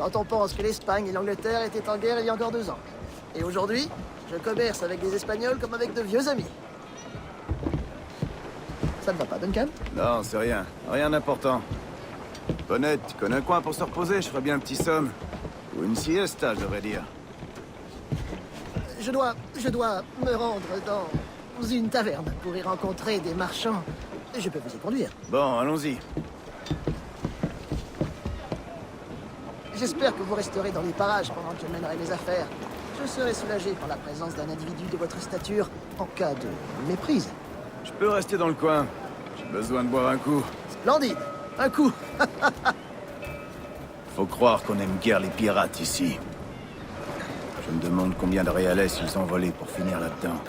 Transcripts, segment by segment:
Quand on pense que l'Espagne et l'Angleterre étaient en guerre il y a encore 2 ans. Et aujourd'hui, je commerce avec des Espagnols comme avec de vieux amis. Ça ne va pas, Duncan? Non, c'est rien. Rien d'important. Bonnette, tu connais un coin pour se reposer? Je ferais bien un petit somme. Ou une siesta, je devrais dire. Je dois me rendre dans une taverne pour y rencontrer des marchands. Je peux vous y conduire. Bon, allons-y. J'espère que vous resterez dans les parages pendant que je mènerai mes affaires. Je serai soulagé par la présence d'un individu de votre stature en cas de méprise. Je peux rester dans le coin. J'ai besoin de boire un coup. Splendide. Un coup. Faut croire qu'on aime guère les pirates ici. Je me demande combien de réalais ils ont volé pour finir là-dedans.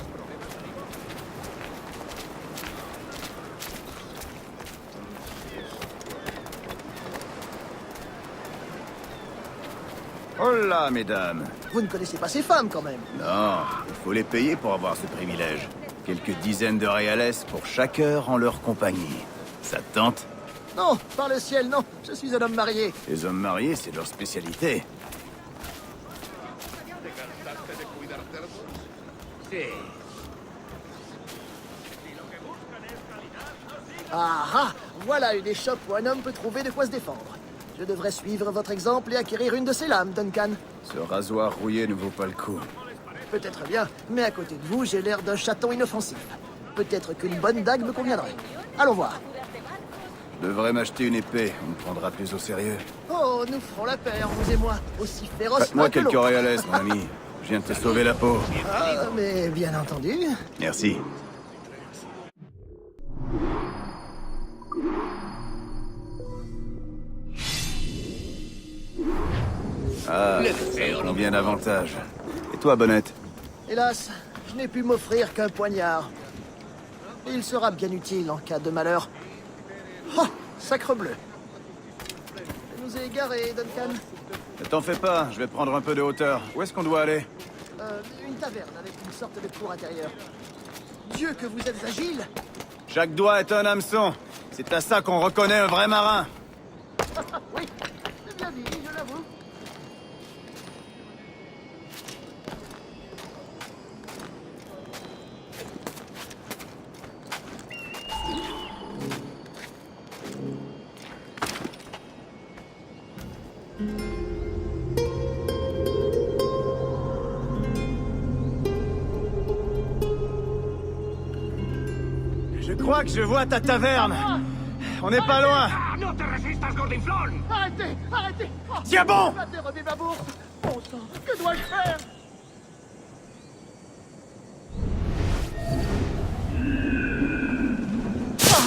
Oh là, mesdames. Vous ne connaissez pas ces femmes, quand même. Non, il faut les payer pour avoir ce privilège. Quelques dizaines de réales pour chaque heure en leur compagnie. Ça te tente? Non, par le ciel, non. Je suis un homme marié. Les hommes mariés, c'est leur spécialité. Ah ah, voilà une échoppe où un homme peut trouver de quoi se défendre. Je devrais suivre votre exemple et acquérir une de ces lames, Duncan. Ce rasoir rouillé ne vaut pas le coup. Peut-être bien, mais à côté de vous, j'ai l'air d'un chaton inoffensif. Peut-être qu'une bonne dague me conviendrait. Allons voir. Je devrais m'acheter une épée, on me prendra plus au sérieux. Oh, nous ferons la paire, vous et moi, aussi féroce Prête-moi l'un que quelques l'autre. réales, mon ami. Je viens de te sauver la peau. Ah, mais bien entendu. Merci. Ah, combien d'avantages. Et toi, Bonnette? Hélas, je n'ai pu m'offrir qu'un poignard. Il sera bien utile en cas de malheur. Oh, sacre bleu. Je nous ai égarés, Duncan. Ne t'en fais pas, je vais prendre un peu de hauteur. Où est-ce qu'on doit aller? Une taverne avec une sorte de cour intérieure. Dieu que vous êtes agile! Chaque doigt est un hameçon. C'est à ça qu'on reconnaît un vrai marin. Oui, c'est bien dit, je l'avoue. Je crois que je vois ta taverne. On n'est pas loin. ¡No te resistas, gordinflón! Arrêtez, arrêtez! Oh, Tiens bon! va dérober ma bourse! Bon sang, que dois-je faire? Ah,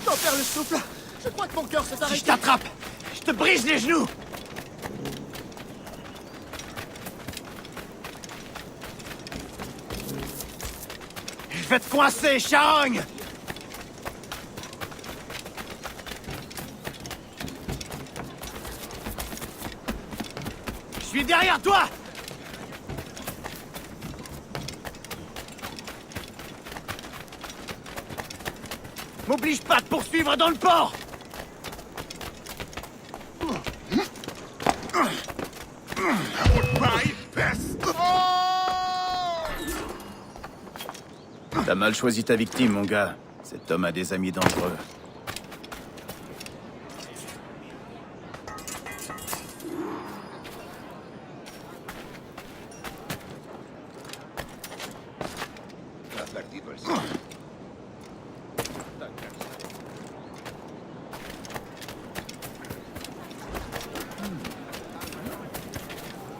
j'en perds le souffle. Je crois que mon cœur s'est Si je arrêté. t'attrape, je te brise les genoux! Je vais te coincer, charogne! Je suis derrière toi! M'oblige pas de poursuivre dans le port! T'as mal choisi ta victime, mon gars. Cet homme a des amis dangereux.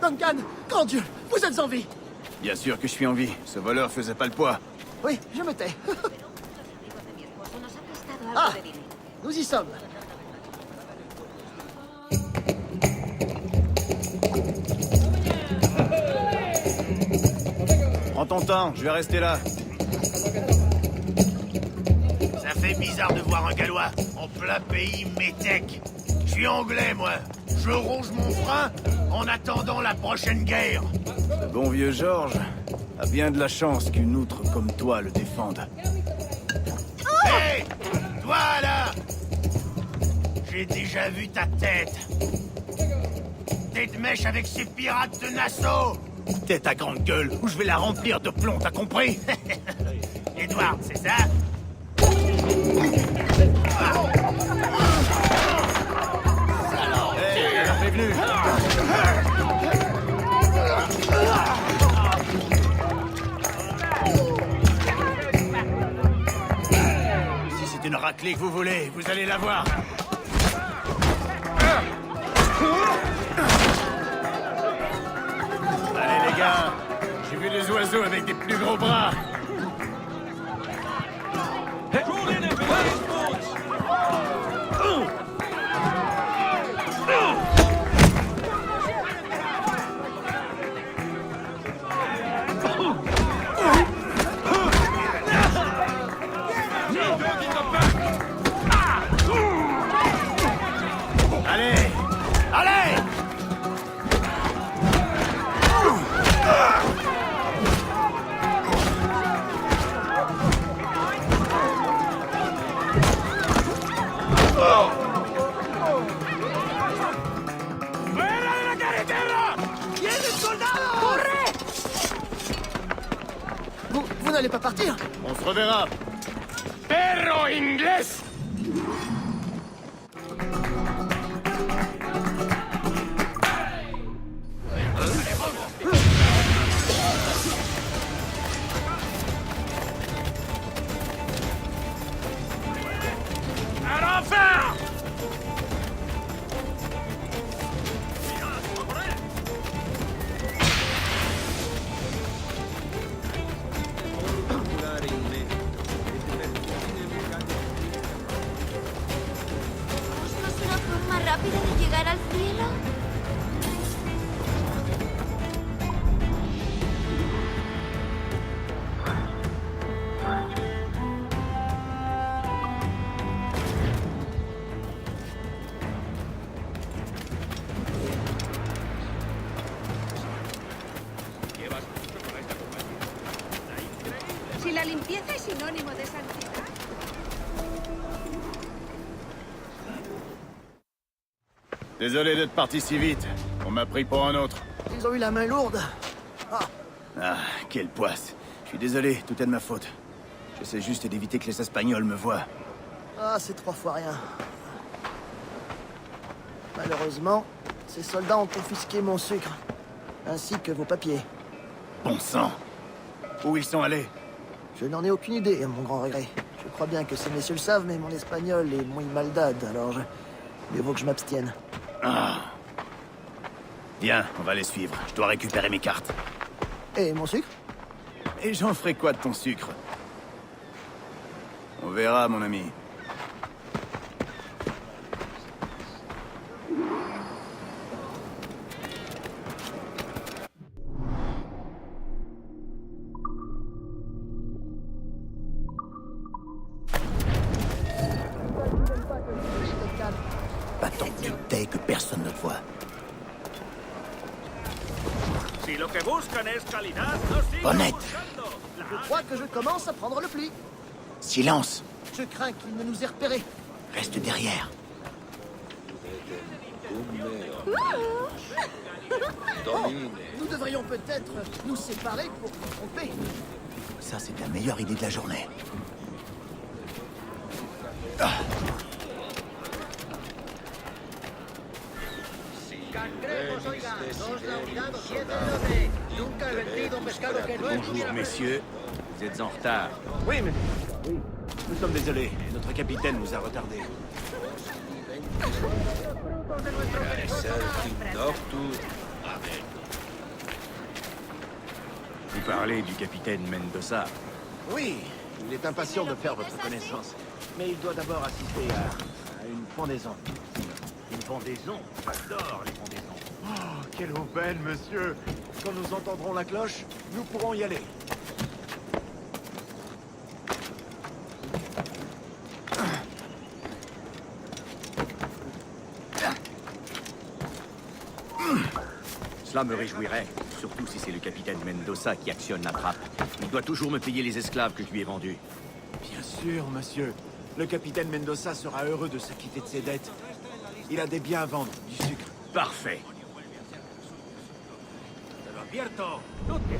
Duncan, grand Dieu, vous êtes en vie. Bien sûr que je suis en vie. Ce voleur faisait pas le poids. Oui, je me tais. Ah, nous y sommes. Prends ton temps, je vais rester là. Ça fait bizarre de voir un Gallois en plein pays métèque. Je suis anglais, moi. Je ronge mon frein en attendant la prochaine guerre. Le bon vieux Georges a bien de la chance qu'une outre comme toi le défende. Hé! Toi, là! J'ai déjà vu ta tête. tête mèche avec ces pirates de Nassau. Tête à grande gueule, ou je vais la remplir de plomb, t'as compris? Edward, c'est ça? Hey, elle a prévenu. Si c'est une raclée que vous voulez, vous allez la voir. Allez les gars, j'ai vu des oiseaux avec des plus gros bras. Allez! Allez! Vous n'allez pas partir? On se reverra. Perro inglés! À l'enfer! ¿No es una forma rápida de llegar al cielo? Si la limpieza es sinónimo de santidad. Désolé d'être parti si vite. On m'a pris pour un autre. Ils ont eu la main lourde. Ah, quelle poisse. Je suis désolé, tout est de ma faute. J'essaie juste d'éviter que les Espagnols me voient. Ah, c'est 3 fois rien. Malheureusement, ces soldats ont confisqué mon sucre, ainsi que vos papiers. Bon sang. Où ils sont allés? Je n'en ai aucune idée, à mon grand regret. Je crois bien que ces messieurs le savent, mais mon espagnol est muy maldad, alors mieux vaut que je m'abstienne. Ah. Viens, on va les suivre. Je dois récupérer mes cartes. Et mon sucre? Et j'en ferai quoi de ton sucre? On verra, mon ami. Pas tant que tu tais que personne ne te voit. Si lo que buscan es calidad, no sigan Honnête. buscando. Je crois que je commence à prendre le pli. Silence. Je crains qu'il ne nous ait repérés. Reste derrière. Oh, nous devrions peut-être nous séparer pour nous tromper. Ça, c'est la meilleure idée de la journée. Bonjour, messieurs. Vous êtes en retard. Oui, mais... Nous sommes désolés. Notre capitaine nous a retardés. Vous parlez du capitaine Mendoza. Oui, il est impatient de faire votre connaissance. Mais il doit d'abord assister à une pendaison. Une pendaison. J'adore les pendaisons. Oh, quelle aubaine, monsieur! Quand nous entendrons la cloche, nous pourrons y aller. Cela me réjouirait, surtout si c'est le capitaine Mendoza qui actionne la trappe. Il doit toujours me payer les esclaves que je lui ai vendus. Bien sûr, monsieur. Le capitaine Mendoza sera heureux de s'acquitter de ses dettes. Il a des biens à vendre, du sucre. Parfait. abierto. No te...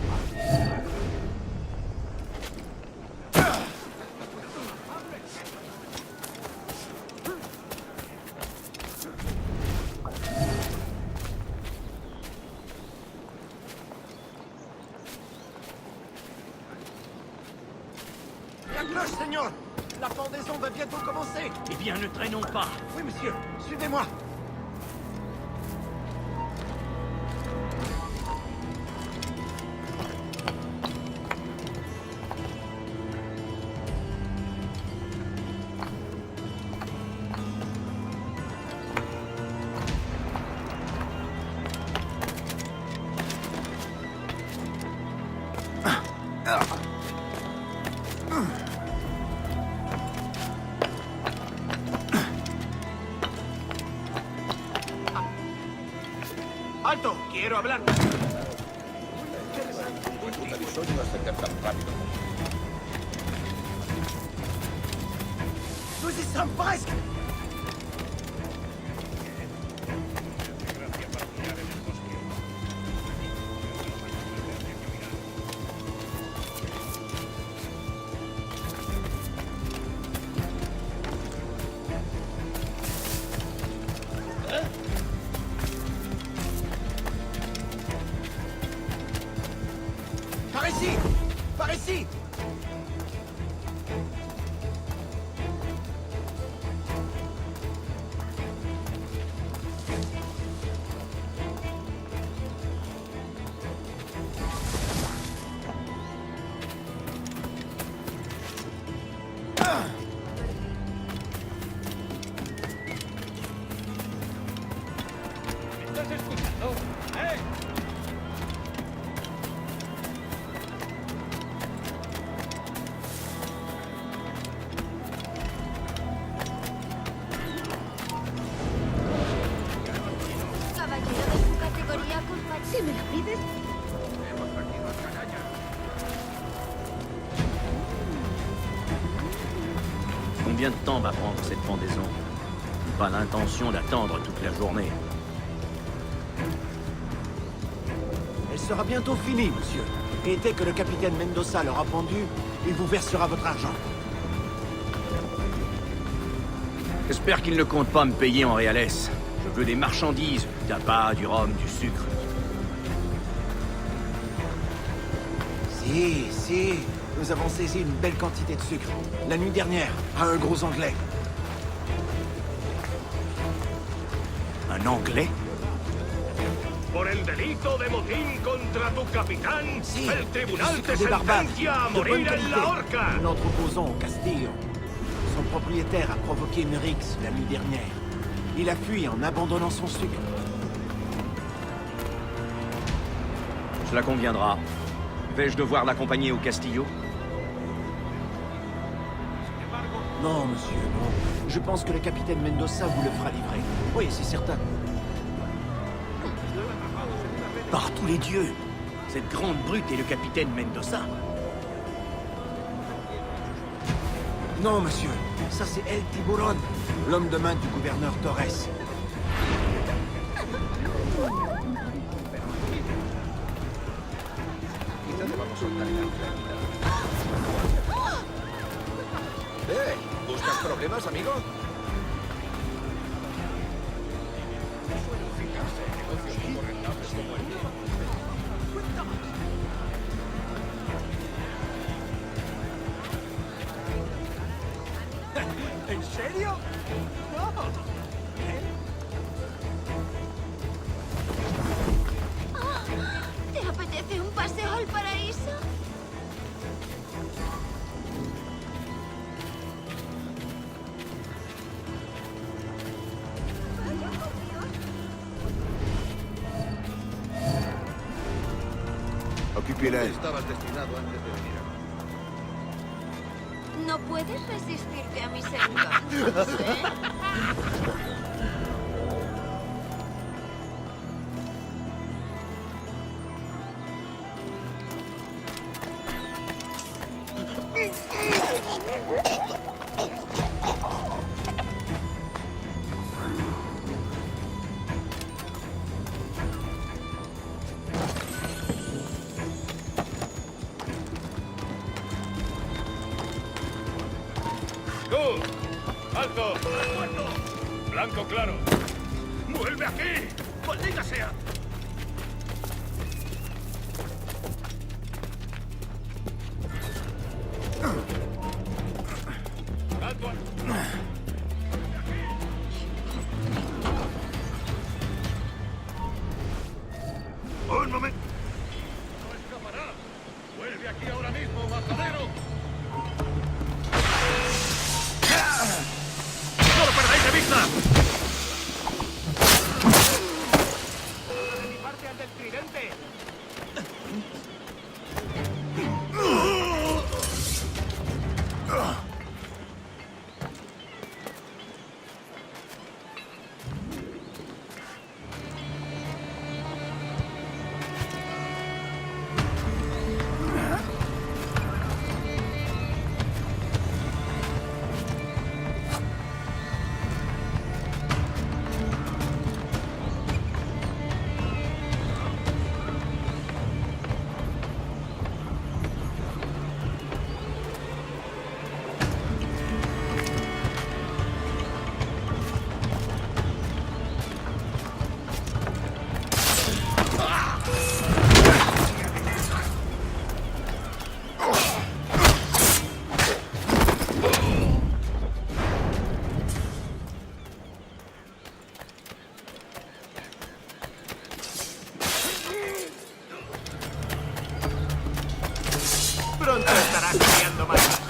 La cloche, Seigneur! La pendaison va bientôt commencer! Eh bien, ne traînons pas. Oui, monsieur, suivez-moi! ¡Alto! ¡Quiero hablar! Nous y sommes presque! Par ici! Par ici! ¿Estás escuchando? ¡Eh! Caballero de su categoría, culpa. Si me lo pides. Combien de temps va prendre cette pendaison? Pas l'intention d'attendre toute la journée. Elle sera bientôt finie, monsieur. Et dès que le capitaine Mendoza l'aura pendu, il vous versera votre argent. J'espère qu'il ne compte pas me payer en réales. Je veux des marchandises, du tabac, du rhum, du sucre. Si, nous avons saisi une belle quantité de sucre. La nuit dernière, à un gros Anglais. Un Anglais? Por el delito de motín contra tu capitán, Si, el du tribunal sucre te des barbares, sentencia a de bonne morir en qualité. la horca. Notre opposant au Castillo. Son propriétaire a provoqué une rixe la nuit dernière. Il a fui en abandonnant son sucre. Cela conviendra. Vais-je devoir l'accompagner au Castillo? Non, monsieur, non. Je pense que le capitaine Mendoza vous le fera livrer. Oui, c'est certain. Par tous les dieux! Cette grande brute est le capitaine Mendoza. Non, monsieur. Ça, c'est El Tiburon, l'homme de main du gouverneur Torres. ¿Buscas problemas, amigo? ¿En serio? ¿Te apetece un paseo al paraíso? Occupez-la. No puedes resistirte a mis encantos, ¿eh? ¡Alto! ¡Acuerdo! Blanco claro. ¡Vuelve aquí! ¡Maldita sea! ¡Alto! Un momento. ¡No escapará! ¡Vuelve aquí ahora mismo, majadero! ¡No lo perdáis de vista! ¡De mi parte al del tridente! Pronto estarás peleando más.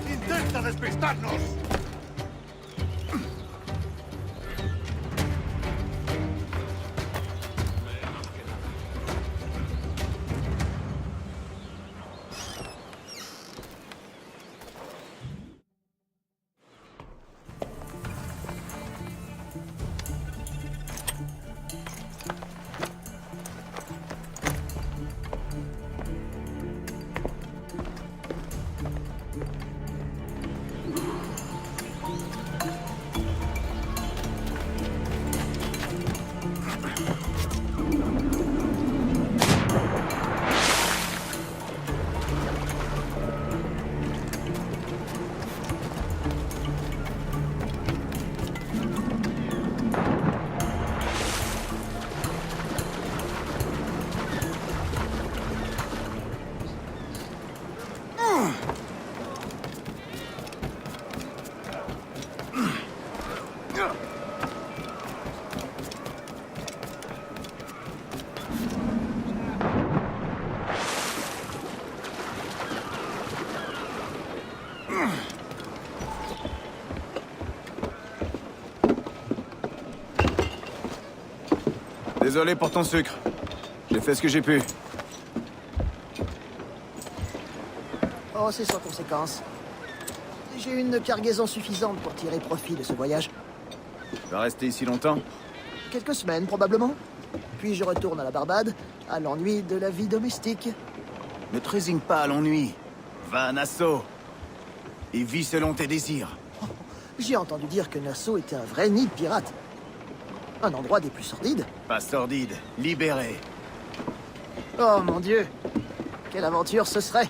¡Intenta despistarnos! Désolé pour ton sucre. J'ai fait ce que j'ai pu. Oh, c'est sans conséquence. J'ai une cargaison suffisante pour tirer profit de ce voyage. Tu vas rester ici longtemps? Quelques semaines, probablement. Puis je retourne à la Barbade, à l'ennui de la vie domestique. Ne te résigne pas à l'ennui. Va à Nassau. Et vis selon tes désirs. J'ai entendu dire que Nassau était un vrai nid de pirates. Un endroit des plus sordides. Pas sordide, libéré. Oh mon Dieu, quelle aventure ce serait.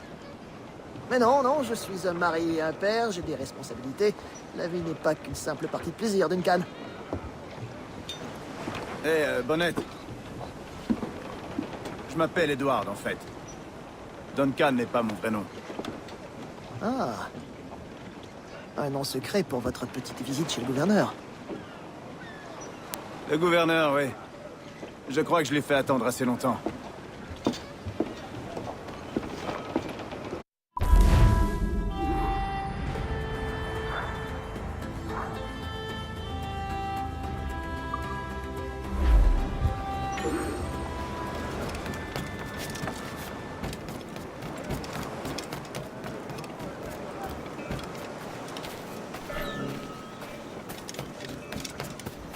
Mais non, non, je suis un mari et un père, j'ai des responsabilités. La vie n'est pas qu'une simple partie de plaisir, Duncan. Bonnet. Je m'appelle Edward, en fait. Duncan n'est pas mon vrai nom. Ah. Un nom secret pour votre petite visite chez le gouverneur. Le gouverneur, oui. Je crois que je l'ai fait attendre assez longtemps.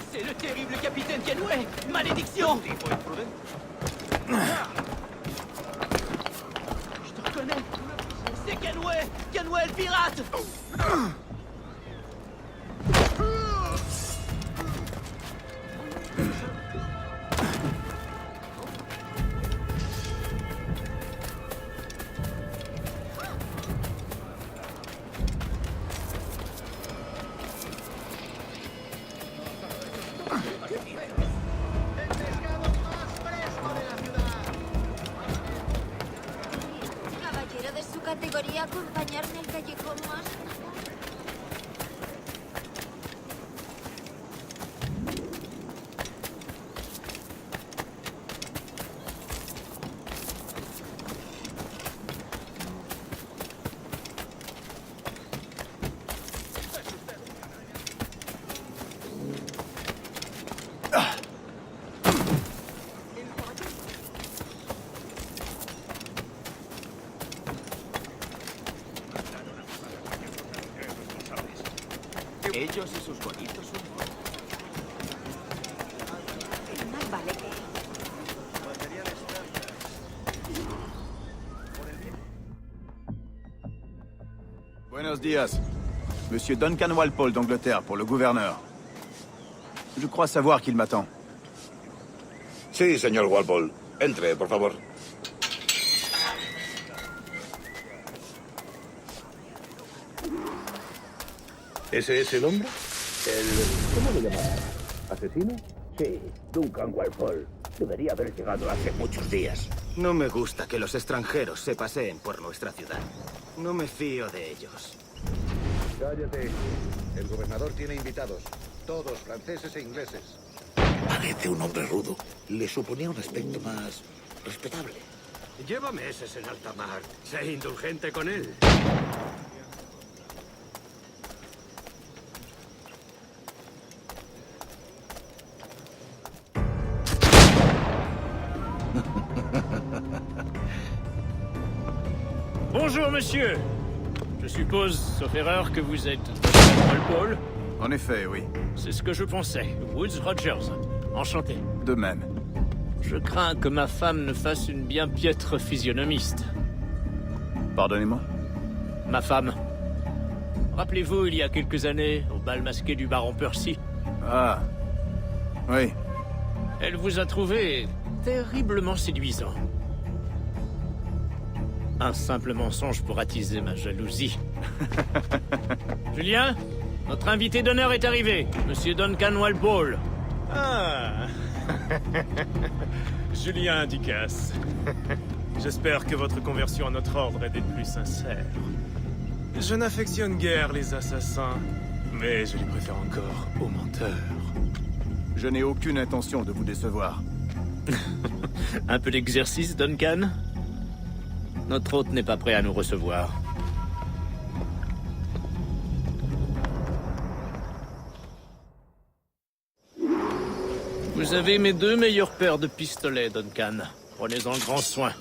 C'est le terrible capitaine Kenway! Malédiction! Je te reconnais! C'est Kenway! Kenway le pirate! categoría acompañarme al callejón más. Ellos y sus bonitos son... Más vale que... Buenos días. Monsieur Duncan Walpole d'Angleterre pour le gouverneur. Je crois savoir qu'il m'attend. Sí, señor Walpole. Entre, por favor. ¿Ese es el hombre? ¿Cómo lo llamará? ¿Asesino? Sí, Duncan Walpole. Debería haber llegado hace muchos días. No me gusta que los extranjeros se paseen por nuestra ciudad. No me fío de ellos. Cállate. El gobernador tiene invitados. Todos franceses e ingleses. Parece un hombre rudo. Le suponía un aspecto más respetable. Lleva meses en alta mar. Sé indulgente con él. Bonjour, monsieur. Je suppose, sauf erreur, que vous êtes Walpole. En effet, oui. C'est ce que je pensais. Woods Rogers. Enchanté. De même. Je crains que ma femme ne fasse une bien piètre physionomiste. Pardonnez-moi. Ma femme. Rappelez-vous, il y a quelques années, au bal masqué du baron Percy, Ah. Oui. elle vous a trouvé terriblement séduisant. Un simple mensonge pour attiser ma jalousie. Julien, notre invité d'honneur est arrivé, Monsieur Duncan Walpole. Ah. Julien Ducasse. J'espère que votre conversion à notre ordre est des plus sincères. Je n'affectionne guère les assassins, mais je les préfère encore aux menteurs. Je n'ai aucune intention de vous décevoir. Un peu d'exercice, Duncan? Notre hôte n'est pas prêt à nous recevoir. Vous avez mes 2 meilleures paires de pistolets, Duncan. Prenez-en grand soin.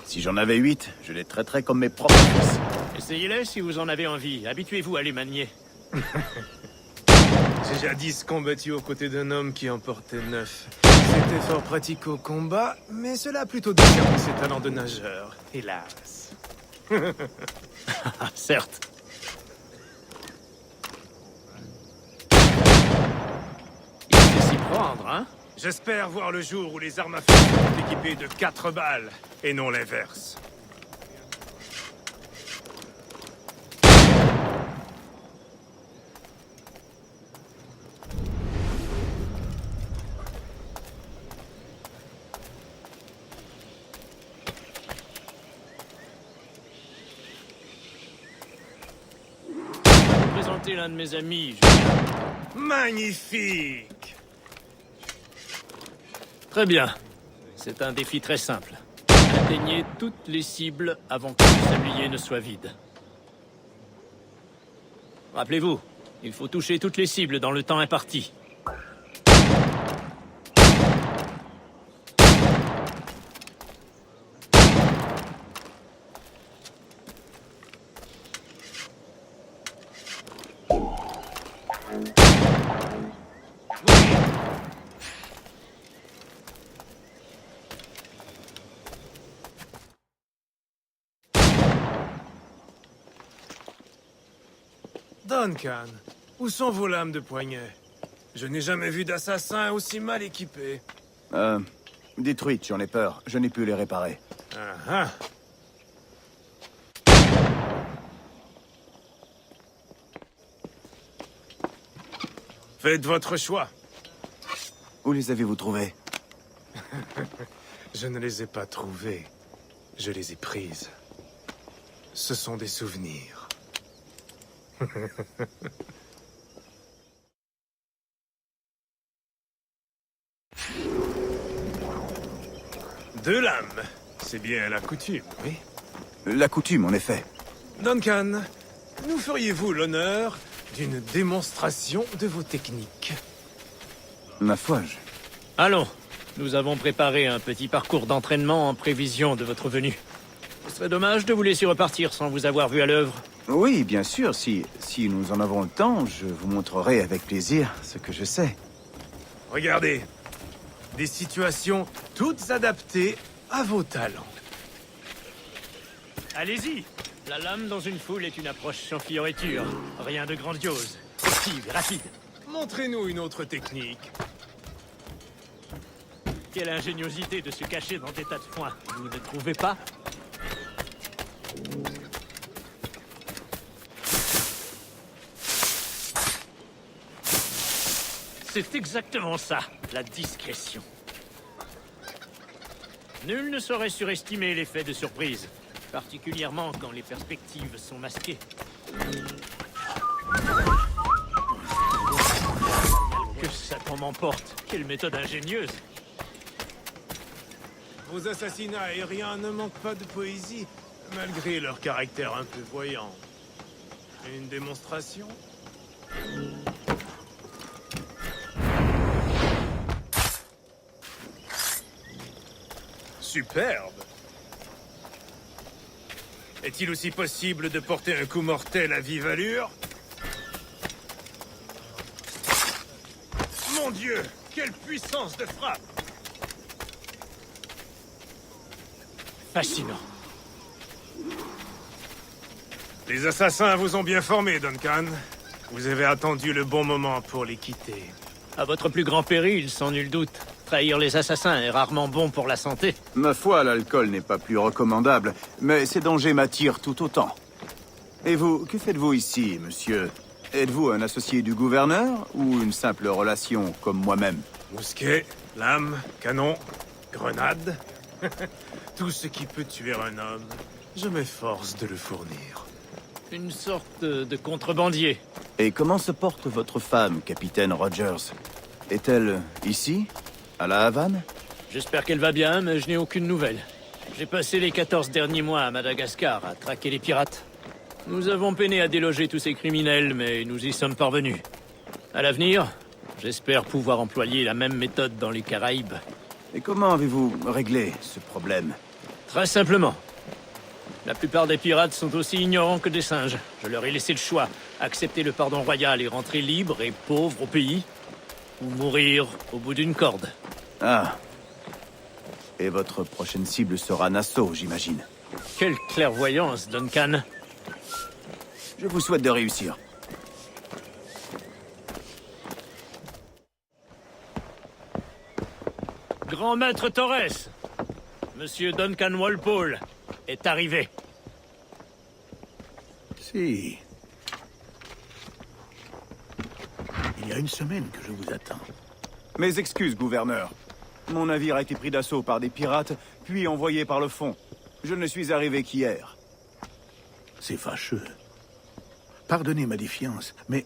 Si j'en avais 8, je les traiterais comme mes propres fils. Essayez-les si vous en avez envie. Habituez-vous à les manier. J'ai jadis combattu aux côtés d'un homme qui en portait 9. C'était fort pratique au combat, mais cela a plutôt desservi ses talents de nageur, hélas. Certes. Il sait s'y prendre, hein? J'espère voir le jour où les armes à feu seront équipées de 4 balles, et non l'inverse. Présenter l'un de mes amis, Julien. Magnifique! Très bien. C'est un défi très simple. Atteignez toutes les cibles avant que le sablier ne soit vide. Rappelez-vous, il faut toucher toutes les cibles dans le temps imparti. Duncan, où sont vos lames de poignet? Je n'ai jamais vu d'assassin aussi mal équipé. Détruites, j'en ai peur. Je n'ai pu les réparer. Ah. Faites votre choix. Où les avez-vous trouvés? Je ne les ai pas trouvées. Je les ai prises. ce sont des souvenirs. Deux lames, c'est bien la coutume, oui. La coutume, en effet. Duncan, nous feriez-vous l'honneur d'une démonstration de vos techniques? Ma foi, Allons, nous avons préparé un petit parcours d'entraînement en prévision de votre venue. Ce serait dommage de vous laisser repartir sans vous avoir vu à l'œuvre. Oui, bien sûr, si nous en avons le temps, je vous montrerai avec plaisir ce que je sais. Regardez, des situations toutes adaptées à vos talents. Allez-y. La lame dans une foule est une approche sans fioriture. Rien de grandiose. Active et rapide. Montrez-nous une autre technique. Quelle ingéniosité de se cacher dans des tas de foin. Vous ne trouvez pas? C'est exactement ça, la discrétion. Nul ne saurait surestimer l'effet de surprise, particulièrement quand les perspectives sont masquées. Que Satan m'emporte! Quelle méthode ingénieuse! Vos assassinats aériens ne manquent pas de poésie, malgré leur caractère un peu voyant. Une démonstration? Superbe! Est-il aussi possible de porter un coup mortel à vive allure? Mon Dieu! Quelle puissance de frappe! Fascinant. Les assassins vous ont bien formé, Duncan. Vous avez attendu le bon moment pour les quitter. À votre plus grand péril, sans nul doute. Trahir les assassins est rarement bon pour la santé. Ma foi, l'alcool n'est pas plus recommandable, mais ces dangers m'attirent tout autant. Et vous, que faites-vous ici, monsieur? Êtes-vous un associé du gouverneur ou une simple relation comme moi-même? Mousquet, lame, canon, grenade. Tout ce qui peut tuer un homme, je m'efforce de le fournir. Une sorte de contrebandier. Et comment se porte votre femme, capitaine Rogers? Est-elle ici? À la Havane? J'espère qu'elle va bien, mais je n'ai aucune nouvelle. J'ai passé les 14 derniers mois à Madagascar à traquer les pirates. Nous avons peiné à déloger tous ces criminels, mais nous y sommes parvenus. À l'avenir, j'espère pouvoir employer la même méthode dans les Caraïbes. Et comment avez-vous réglé ce problème? Très simplement. La plupart des pirates sont aussi ignorants que des singes. Je leur ai laissé le choix. Accepter le pardon royal et rentrer libre et pauvre au pays, ou mourir au bout d'une corde. Ah. Et votre prochaine cible sera Nassau, j'imagine. Quelle clairvoyance, Duncan. Je vous souhaite de réussir. Grand maître Torres, Monsieur Duncan Walpole est arrivé. Si. Il y a une semaine que je vous attends. Mes excuses, gouverneur. Mon navire a été pris d'assaut par des pirates, puis envoyé par le fond. Je ne suis arrivé qu'hier. C'est fâcheux. Pardonnez ma défiance, mais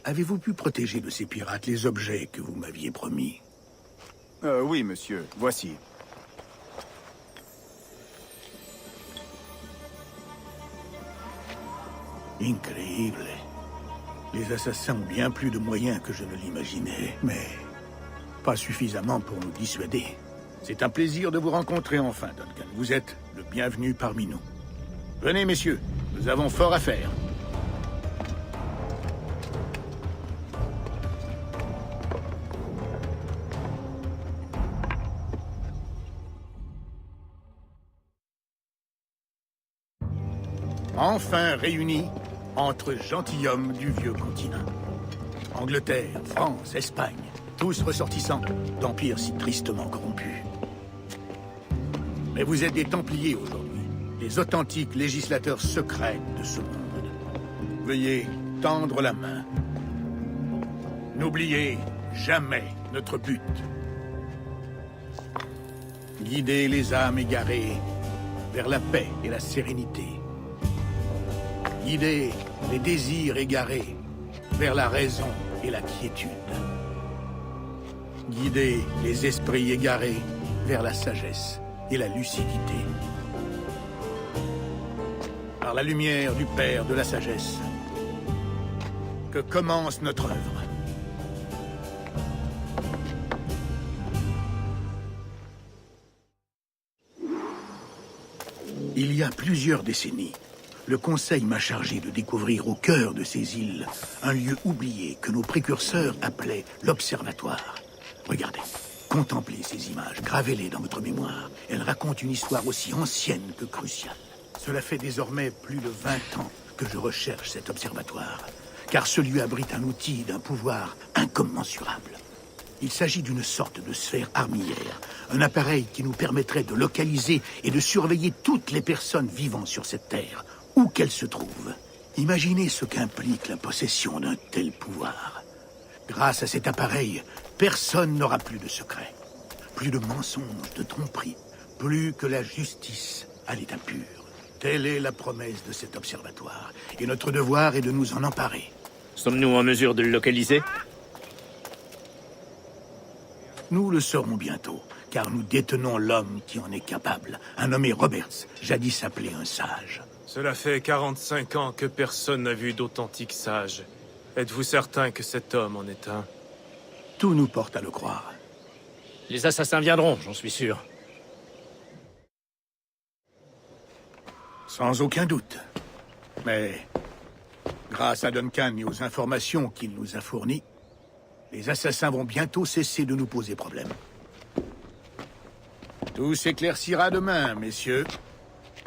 avez-vous pu protéger de ces pirates les objets que vous m'aviez promis? Oui, monsieur. Voici. Incroyable. Les assassins ont bien plus de moyens que je ne l'imaginais, mais pas suffisamment pour nous dissuader. C'est un plaisir de vous rencontrer enfin, Duncan. Vous êtes le bienvenu parmi nous. Venez, messieurs, nous avons fort à faire. Enfin réunis entre gentilshommes du vieux continent. Angleterre, France, Espagne, tous ressortissants d'empires si tristement corrompus. Mais vous êtes des Templiers aujourd'hui, les authentiques législateurs secrets de ce monde. Veuillez tendre la main. N'oubliez jamais notre but. Guider les âmes égarées vers la paix et la sérénité. Guider les désirs égarés vers la raison et la quiétude. Guider les esprits égarés vers la sagesse et la lucidité. Par la lumière du Père de la sagesse, que commence notre œuvre. Il y a plusieurs décennies, le Conseil m'a chargé de découvrir au cœur de ces îles un lieu oublié que nos précurseurs appelaient l'Observatoire. Regardez, contemplez ces images, gravez-les dans votre mémoire. Elles racontent une histoire aussi ancienne que cruciale. Cela fait désormais plus de 20 ans que je recherche cet observatoire, car ce lieu abrite un outil d'un pouvoir incommensurable. Il s'agit d'une sorte de sphère armillaire, un appareil qui nous permettrait de localiser et de surveiller toutes les personnes vivant sur cette terre, où qu'elles se trouvent. Imaginez ce qu'implique la possession d'un tel pouvoir. Grâce à cet appareil, personne n'aura plus de secrets, plus de mensonges, de tromperies, plus que la justice à l'état pur. Telle est la promesse de cet observatoire, et notre devoir est de nous en emparer. Sommes-nous en mesure de le localiser? Nous le saurons bientôt, car nous détenons l'homme qui en est capable, un nommé Roberts, jadis appelé un sage. Cela fait 45 ans que personne n'a vu d'authentiques sages. Êtes-vous certain que cet homme en est un? Tout nous porte à le croire. Les assassins viendront, j'en suis sûr. Sans aucun doute. Mais, grâce à Duncan et aux informations qu'il nous a fournies, les assassins vont bientôt cesser de nous poser problème. Tout s'éclaircira demain, messieurs,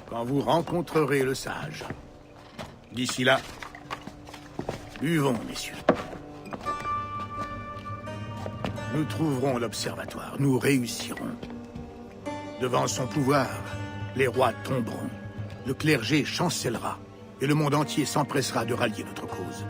quand vous rencontrerez le sage. D'ici là, buvons, messieurs. Nous trouverons l'observatoire, nous réussirons. Devant son pouvoir, les rois tomberont, le clergé chancellera, et le monde entier s'empressera de rallier notre cause.